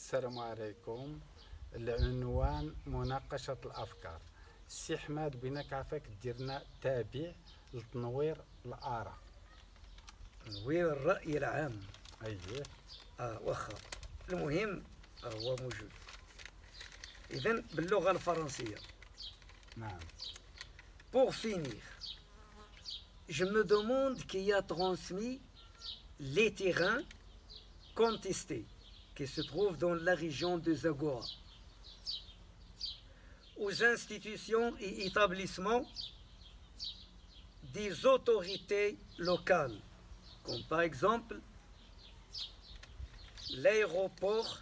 السلام عليكم. العنوان مناقشة الأفكار. سي حماد بينك عافاك ديرنا تابع لتنوير الآراء. تنوير الرأي العام. أيه. واخا المهم هو موجود. إذن باللغة الفرنسية. نعم. Pour finir, je me demande qui a transmis les terrains contestés qui se trouvent dans la région de Zagora aux institutions et établissements des autorités locales, comme par exemple l'aéroport,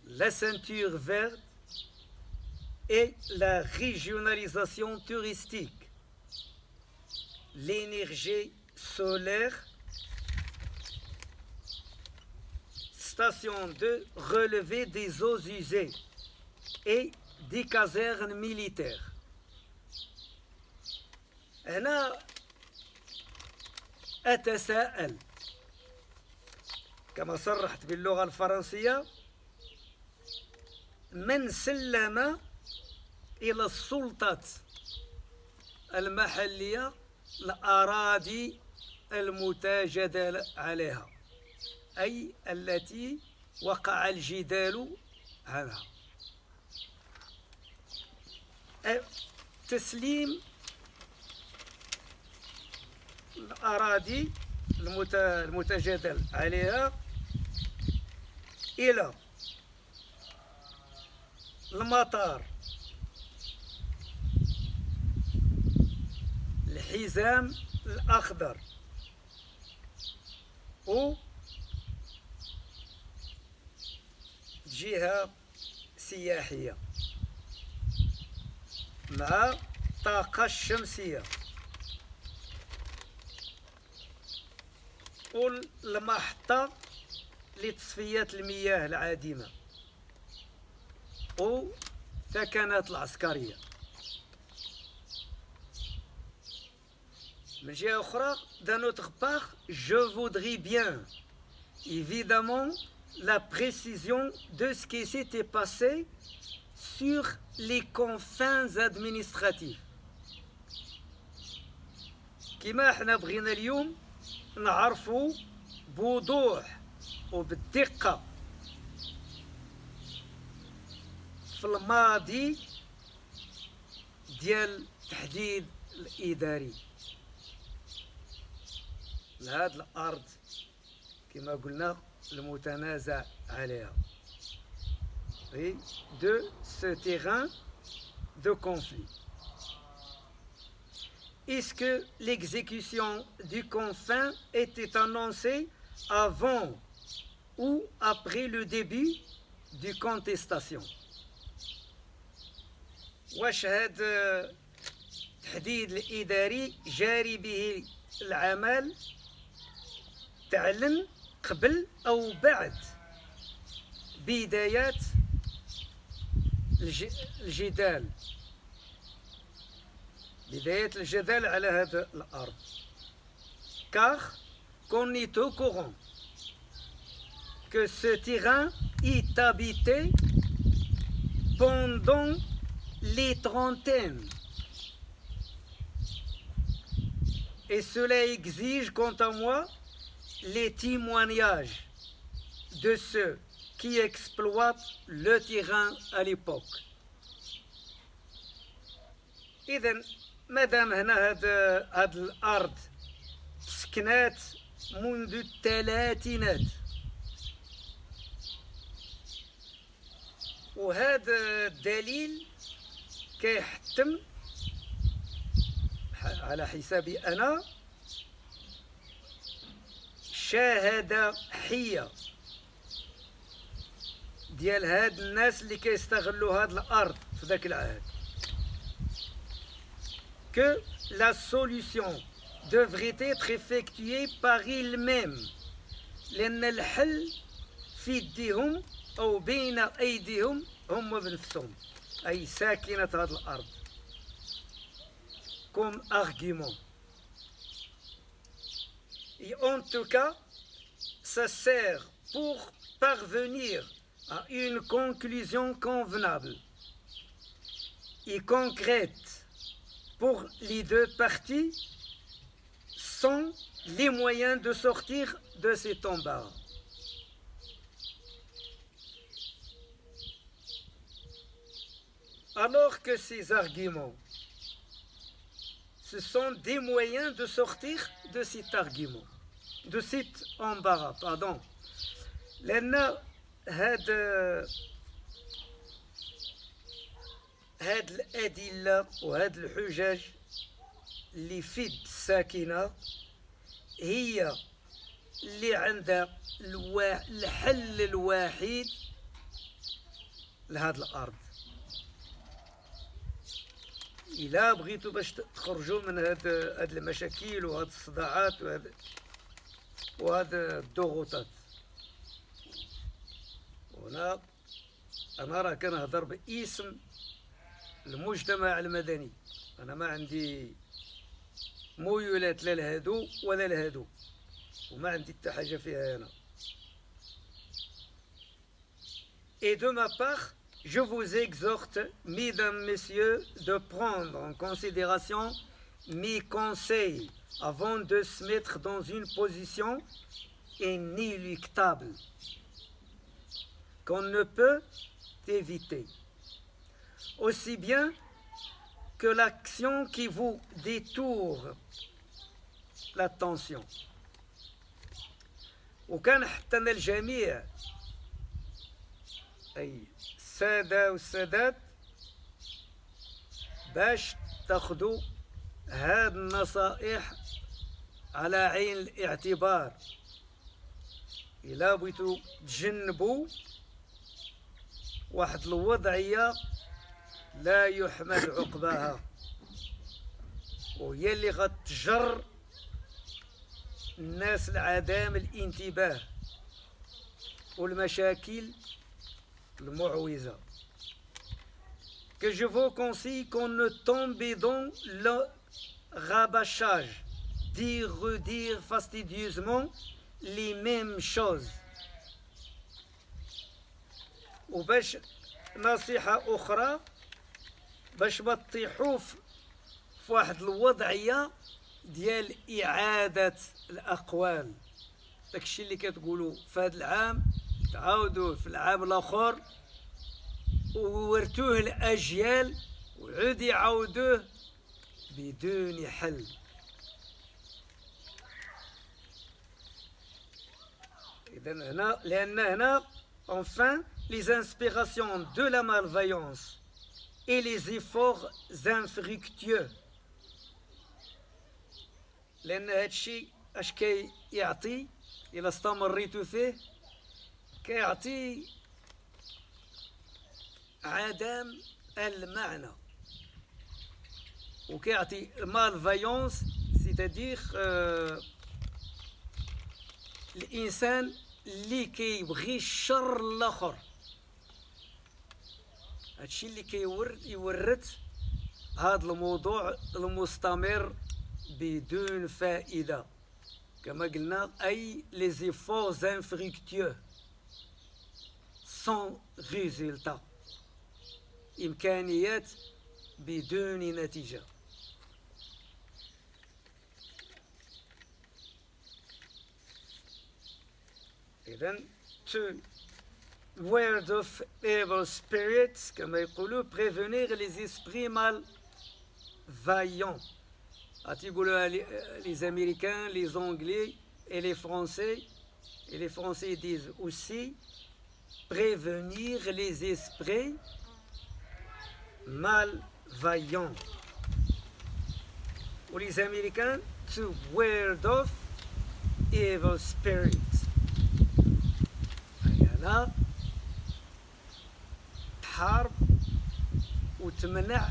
la ceinture verte et la régionalisation touristique, l'énergie solaire, station de relevé des eaux usées et des casernes militaires. هنا أتساءل كما صرحت باللغة الفرنسية من سلم إلى السلطات المحلية الأراضي المتجادل عليها أي التي وقع الجدال عنها. تسليم الأراضي المتجادل عليها إلى المطار، الحزام الأخضر و جهة سياحية مع الطاقة الشمسية والمحطة لتصفية المياه العادمة وثكنات العسكرية. من جهة أخرى, d'un autre part, je voudrais bien, évidemment, la précision de ce qui s'était passé sur les confins administratifs. كما احنا بغينا اليوم نعرفوا بوضوح وبالدقة في الماضي ديال التحديد الإداري لهاد الأرض كما قلنا المتنازع عليها. Et de ce terrain de conflit. Est-ce que l'exécution du confin était annoncée avant ou après le début du contestation? واش هاد التحديد الإداري جاري به العمل تعلن قبل أو بعد بدايات الجدال على هذا الأرض؟ Car qu'on est au courant que ce terrain est habité pendant les trentaines et cela exige quant à moi les témoignages de ceux qui exploitent le terrain à l'époque. إذن مادام هنا هاد الأرض سكنات منذ الثلاثينات وهذا الدليل كيحتم على حسابي أنا شاهدة حية ديال هاد الناس اللي كيستغلوا هاد الأرض في ذاك العهد. Que la solution devrait être effectuée par elle-même لأن الحل في يديهم أو بين أيديهم هم بنفسهم أي ساكنة هاد الأرض. Comme argument. Et en tout cas, ça sert pour parvenir à une conclusion convenable et concrète pour les deux parties sont les moyens de sortir de cet embarras. Alors que ces arguments, ce sont des moyens de sortir de cet argument, de cet embarras, pardon. لأن هاد الأدلة وهاد الحجج اللي في يد الساكنة هي اللي عندها الحل الوحيد لهاد الأرض. إلا بغيتوا باش تخرجوا من هاد المشاكل وهاد الصداعات وهاد الضغوطات. هنا أنا راه كنهضر باسم المجتمع المدني، أنا ما عندي ميولات لا لهادو ولا لهادو، وما عندي حتى حاجة فيها أنا. Et de ma part, je vous exhorte, mesdames, messieurs, de prendre en considération mes conseils avant de se mettre dans une position inéluctable qu'on ne peut éviter, aussi bien que l'action qui vous détourne l'attention. وكان حثنا الجميع أي السادة والسادات باش تاخذوا هاد النصائح على عين الاعتبار. إلا بغيتوا تجنبوا واحد الوضعية لا يحمد عقباها، وهي اللي غتجر الناس لعدم الانتباه والمشاكل المعوزة. Que je vous conseille qu'on ne tombe dans le rabâchage, redire fastidieusement les mêmes choses. وباش نصيحة أخرى باش ما تطيحوا في واحد الوضعية ديال إعادة الأقوال. داكشي اللي كتقولوا في هذا العام تعاودوه في العام الآخر وورثوه الأجيال وعود يعاودوه بدون حل. إذن هنا لأن هنا enfin les inspirations de la malveillance et les efforts infructueux. لأن هادشي اش كيعطي إلا استمريتو فيه كيعطي عدم المعنى وكيعطي malveillance c'est-à-dire الإنسان اللي كيبغي الشر الآخر. هادشي اللي يورث هذا الموضوع المستمر بدون فائدة كما قلنا أي les efforts infructueux sans résultat، إمكانيات بدون نتيجة. إذن to ward off evil spirits كما يقولوا prévenir les esprits malveillants. Les Américains, les Anglais et les Français. Et les Français disent aussi prévenir les esprits malveillants. Ou les Américains to ward off evil spirits. هنا تحارب وتمنع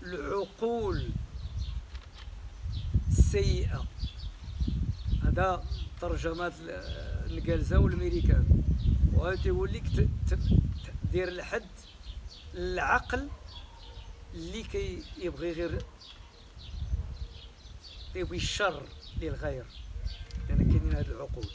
العقول السيئة. هذا ترجمات الانجليزة والامريكان، وهذا تيقول لك دير الحد العقل اللي كيبغي غير كيبغي الشر للغير، لأن كاينين هاد العقول.